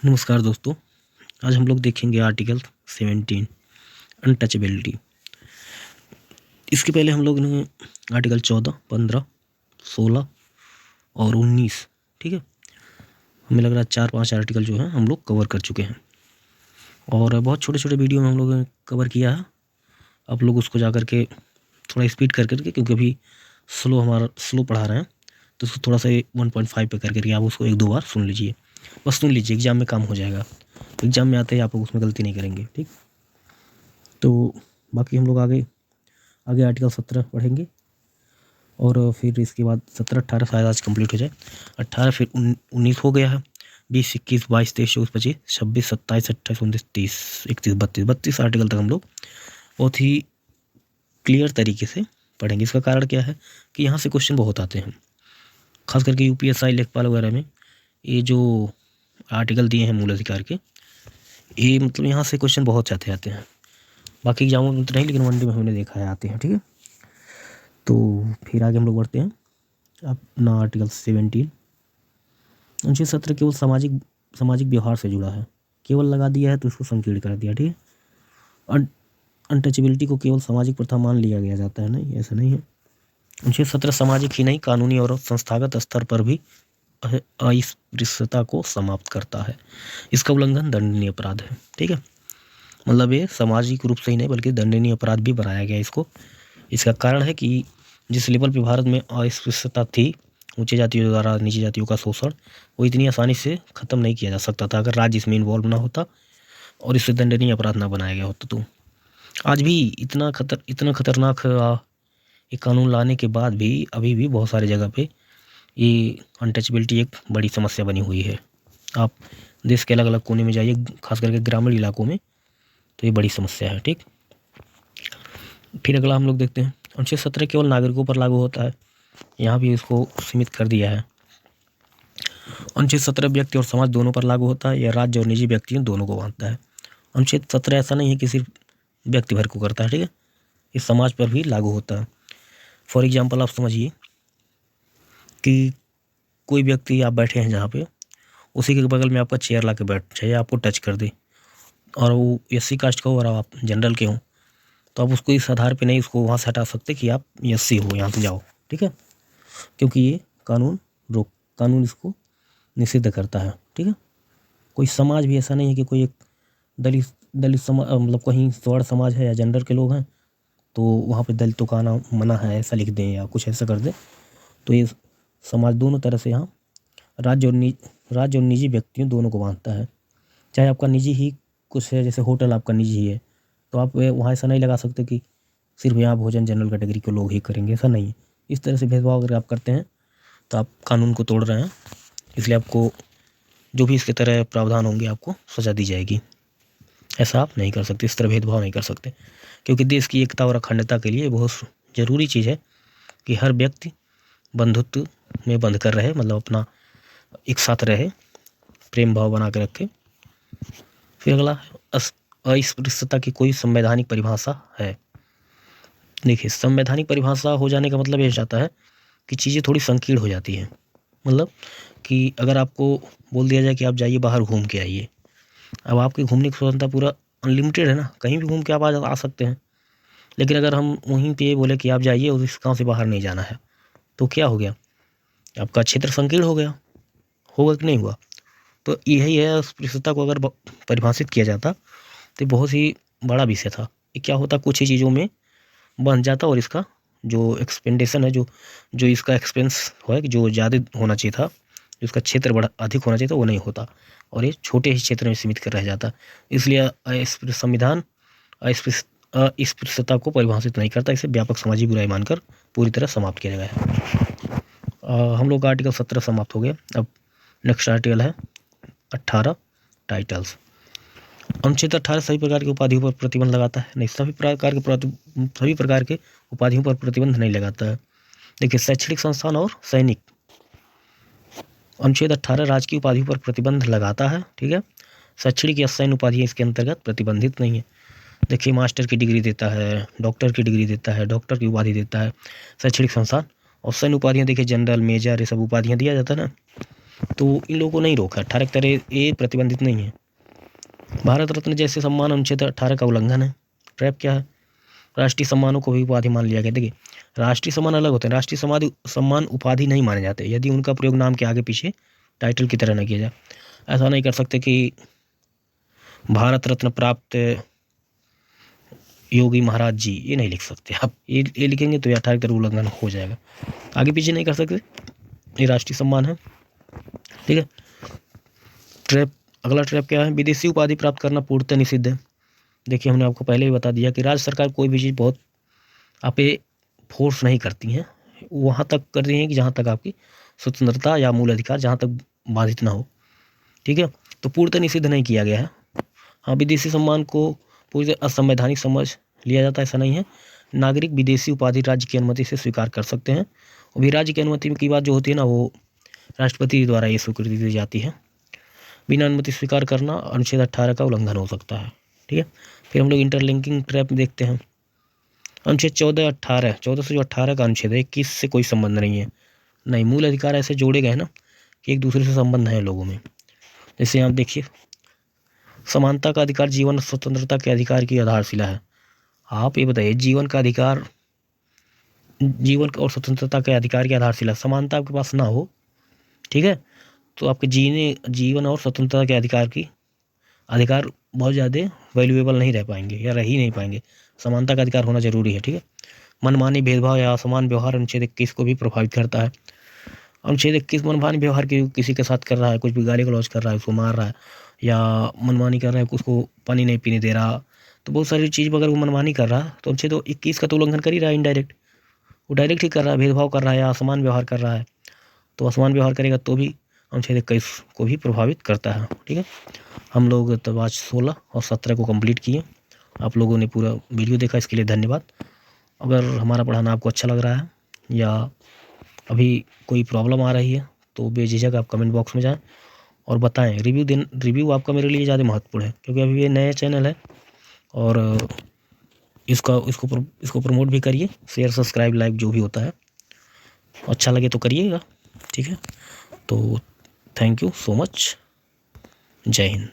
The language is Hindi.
नमस्कार दोस्तों, आज हम लोग देखेंगे आर्टिकल 17 अनटचेबिलिटी। इसके पहले हम लोग ने आर्टिकल 14, 15, 16 और 19, ठीक है, हमें लग रहा है 4-5 आर्टिकल जो है हम लोग कवर कर चुके हैं और बहुत छोटे छोटे वीडियो में हम लोगों ने कवर किया है। आप लोग उसको जा कर के थोड़ा स्पीड कर करके, क्योंकि अभी स्लो पढ़ा रहे हैं, तो उसको थोड़ा सा 1.5 पे कर करके आप उसको 1-2 बार सुन लीजिए। बस सुन लीजिए, एग्जाम में काम हो जाएगा। एग्जाम में आते ही आप लोग उसमें गलती नहीं करेंगे, ठीक। तो बाकी हम लोग आगे आर्टिकल 17 पढ़ेंगे और फिर इसके बाद 17-18 शायद आज कंप्लीट हो जाए। 18 फिर 19 हो गया है। 20, 21, 22, 23, 24, 25, 26, 27, 28, 29, 30, 31, 32 आर्टिकल तक हम लोग बहुत ही क्लियर तरीके से पढ़ेंगे। इसका कारण क्या है कि यहाँ से क्वेश्चन बहुत आते हैं, खास करके यूपीएससी, लेखपाल वगैरह में ये जो आर्टिकल दिए हैं मूल अधिकार के, ये मतलब यहाँ से क्वेश्चन बहुत जाते आते हैं। बाकी एग्जामों में तो नहीं, लेकिन वनडे में हमने देखा है आते हैं, ठीक है। तो फिर आगे हम लोग बढ़ते हैं अपना आर्टिकल 17। अनुच्छेद 17 केवल सामाजिक व्यवहार से जुड़ा है, केवल लगा दिया है तो उसको संकीर्ण कर दिया, ठीक है। अनटचेबिलिटी को केवल सामाजिक प्रथा मान लिया गया जाता है, नहीं, ऐसा नहीं है। अनुच्छेद 17 सामाजिक ही नहीं, कानूनी और संस्थागत स्तर पर भी अस्पृश्यता को समाप्त करता है। इसका उल्लंघन दंडनीय अपराध है, ठीक है। मतलब ये सामाजिक रूप से ही नहीं बल्कि दंडनीय अपराध भी बनाया गया इसको। इसका कारण है कि जिस लेवल पे भारत में अस्पृश्यता थी, ऊंचे जातियों द्वारा नीची जातियों का शोषण, वो इतनी आसानी से ख़त्म नहीं किया जा सकता था अगर राज्य इसमें इन्वॉल्व ना होता और इसे दंडनीय अपराध ना बनाया गया होता। तो आज भी इतना खतरनाक ये कानून लाने के बाद भी अभी भी बहुत सारे जगह पे ये अनटचेबिलिटी एक बड़ी समस्या बनी हुई है। आप देश के अलग अलग कोने में जाइए, खास करके ग्रामीण इलाकों में, तो ये बड़ी समस्या है, ठीक। फिर अगला हम लोग देखते हैं, अनुच्छेद 17 केवल नागरिकों पर लागू होता है, यहाँ भी इसको सीमित कर दिया है। अनुच्छेद 17 व्यक्ति और समाज दोनों पर लागू होता है, यह राज्य और निजी व्यक्तियों दोनों को बांधता है। अनुच्छेद 17 ऐसा नहीं है कि सिर्फ व्यक्ति भर को करता है, ठीक है, इस समाज पर भी लागू होता है। फॉर एग्जाम्पल आप समझिए कि कोई व्यक्ति, आप बैठे हैं जहाँ पे, उसी के बगल में आपका चेयर ला के बैठ जाए, आपको टच कर दे, और वो SC कास्ट का हो और आप जनरल के हों, तो आप उसको इस आधार पे नहीं उसको वहाँ से हटा सकते कि आप SC हो, यहाँ से जाओ, ठीक है, क्योंकि ये कानून इसको निषिद्ध करता है, ठीक है। कोई समाज भी ऐसा नहीं है कि कोई एक दलित समाज, मतलब कहीं स्वर्ण समाज है या जेंडर के लोग हैं तो वहाँ पे दलितों का आना मना है, ऐसा लिख दें या कुछ ऐसा कर दें। तो ये समाज दोनों तरह से यहाँ राज्य और निजी व्यक्तियों दोनों को बांधता है। चाहे आपका निजी ही कुछ है, जैसे होटल आपका निजी ही है, तो आप वहाँ ऐसा नहीं लगा सकते कि सिर्फ यहाँ भोजन जनरल कैटेगरी के लोग ही करेंगे, ऐसा नहीं है। इस तरह से भेदभाव अगर आप करते हैं तो आप कानून को तोड़ रहे हैं, इसलिए आपको जो भी इसके तरह प्रावधान होंगे आपको सजा दी जाएगी। ऐसा आप नहीं कर सकते, इस तरह भेदभाव नहीं कर सकते, क्योंकि देश की एकता और अखंडता के लिए बहुत ज़रूरी चीज़ है कि हर व्यक्ति बंधुत्व में बंध कर रहे, मतलब अपना एक साथ रहे, प्रेम भाव बना के रखे। फिर अगला, अस्पृश्यता की कोई संवैधानिक परिभाषा है। देखिए, संवैधानिक परिभाषा हो जाने का मतलब ये जाता है कि चीज़ें थोड़ी संकीर्ण हो जाती हैं। मतलब कि अगर आपको बोल दिया जाए कि आप जाइए बाहर घूम के आइए, अब आपकी घूमने की स्वतंत्रता पूरा अनलिमिटेड है ना, कहीं भी घूम के आप आ सकते हैं। लेकिन अगर हम वहीं पे बोले कि आप जाइए और इस गाँव से बाहर नहीं जाना है, तो क्या हो गया, आपका क्षेत्र संकीर्ण हो गया, होगा कि नहीं हुआ। तो यही है, अस्पृश्यता को अगर परिभाषित किया जाता तो बहुत ही बड़ा विषय था। ये क्या होता, कुछ ही चीज़ों में बन जाता और इसका जो एक्सपेंडेशन है, जो इसका एक्सपेंस है, जो ज़्यादा होना चाहिए था, जो इसका क्षेत्र बड़ा अधिक होना चाहिए था, वो नहीं होता और ये छोटे ही क्षेत्र में सीमित कर रह जाता। इसलिए संविधान अस्पृश्यता को परिभाषित नहीं करता, इसे व्यापक सामाजिक बुराई मानकर पूरी तरह समाप्त किया गया है। हम लोग का आर्टिकल 17 समाप्त हो गया। अब नेक्स्ट आर्टिकल है 18, टाइटल्स। अनुच्छेद 18 सभी प्रकार की उपाधियों पर प्रतिबंध लगाता है, नहीं, सभी प्रकार के उपाधियों पर प्रतिबंध नहीं लगाता है। देखिए, शैक्षणिक संस्थान और सैनिक, अनुच्छेद 18 राजकीय उपाधियों पर प्रतिबंध लगाता है, ठीक है। शैक्षणिक या सैन्य उपाधियाँ इसके अंतर्गत प्रतिबंधित नहीं है। देखिए, मास्टर की डिग्री देता है, डॉक्टर की डिग्री देता है, डॉक्टर की उपाधि देता है शैक्षणिक संस्थान। और सैन्य उपाधियाँ देखिए, जनरल, मेजर, ये सब उपाधियाँ दिया जाता है ना, तो इन लोगों को नहीं रोका। 18 की तरह ये प्रतिबंधित नहीं है। भारत रत्न जैसे सम्मान अनुच्छेद 18 का उल्लंघन है। ट्रैप क्या है? राष्ट्रीय सम्मानों को भी उपाधि मान लिया गया। देखिए, राष्ट्रीय सम्मान अलग होते हैं। राष्ट्रीय सम्मान उपाधि नहीं माने जाते यदि उनका प्रयोग नाम के आगे पीछे टाइटल की तरह न किया जाए। ऐसा नहीं कर सकते कि भारत रत्न प्राप्त योगी महाराज जी, ये नहीं लिख सकते आप। ये लिखेंगे तो 18 की तरह उल्लंघन हो जाएगा। आगे पीछे नहीं कर सकते, ये राष्ट्रीय सम्मान है। ठीक है। ट्रैप, अगला ट्रैप क्या है? विदेशी उपाधि प्राप्त करना पूर्णतः निषिद्ध है। देखिए, हमने आपको पहले भी बता दिया कि राज्य सरकार कोई भी चीज़ बहुत आप पे फोर्स नहीं करती हैं, वहाँ तक कर रही हैं कि जहाँ तक आपकी स्वतंत्रता या मूल अधिकार जहाँ तक बाधित ना हो। ठीक है, तो पूर्णतः निषिद्ध नहीं किया गया है। हाँ, विदेशी सम्मान को पूरी असंवैधानिक समझ लिया जाता है, ऐसा नहीं है। नागरिक विदेशी उपाधि राज्य की अनुमति से स्वीकार कर सकते हैं। और भी राज्य की अनुमति की बात जो होती है ना, वो राष्ट्रपति द्वारा ये स्वीकृति दी जाती है। बिना अनुमति स्वीकार करना अनुच्छेद 18 का उल्लंघन हो सकता है। ठीक है। फिर हम लोग इंटरलिंकिंग ट्रैप देखते हैं। अनुच्छेद 14 से जो 18 का अनुच्छेद है, 21 से कोई संबंध नहीं है। नहीं, मूल अधिकार ऐसे जोड़े गए ना कि एक दूसरे से संबंध है लोगों में। जैसे आप देखिए, समानता का अधिकार जीवन और स्वतंत्रता के अधिकार की आधारशिला है। आप ये बताइए, जीवन का अधिकार, जीवन और स्वतंत्रता के अधिकार की आधारशिला, समानता आपके पास ना हो, ठीक है, तो आपके जीवन और स्वतंत्रता के अधिकार बहुत ज़्यादा वैल्यूएबल नहीं रह पाएंगे या रह ही नहीं पाएंगे। समानता का अधिकार होना जरूरी है। ठीक है। मनमानी, भेदभाव या असमान व्यवहार अनुच्छेद 21 को भी प्रभावित करता है। अनुच्छेद 21 मनमानी व्यवहार किसी के साथ कर रहा है, कुछ भी गाली गलौज कर रहा है, उसको मार रहा है या मनमानी कर रहा है, उसको पानी नहीं पीने दे रहा, तो बहुत सारी चीज़ अगर वो मनमानी कर रहा है तो अनुच्छेद 21 का तो उल्लंघन कर ही रहा है इनडायरेक्ट। वो डायरेक्ट ही कर रहा है, भेदभाव कर रहा है या असमान व्यवहार कर रहा है, तो असमान व्यवहार करेगा तो भी अनुच्छेद 21 को भी प्रभावित करता है। ठीक है। हम लोग तब आज 16 और 17 को कंप्लीट किए। आप लोगों ने पूरा वीडियो देखा, इसके लिए धन्यवाद। अगर हमारा पढ़ाना आपको अच्छा लग रहा है या अभी कोई प्रॉब्लम आ रही है तो बेझिझक आप कमेंट बॉक्स में जाएं और बताएं। रिव्यू आपका मेरे लिए ज़्यादा महत्वपूर्ण है, क्योंकि अभी ये नया चैनल है और इसको प्रमोट भी करिए। शेयर, सब्सक्राइब, लाइक जो भी होता है, अच्छा लगे तो करिएगा। ठीक है। तो थैंक यू सो मच। जय हिंद।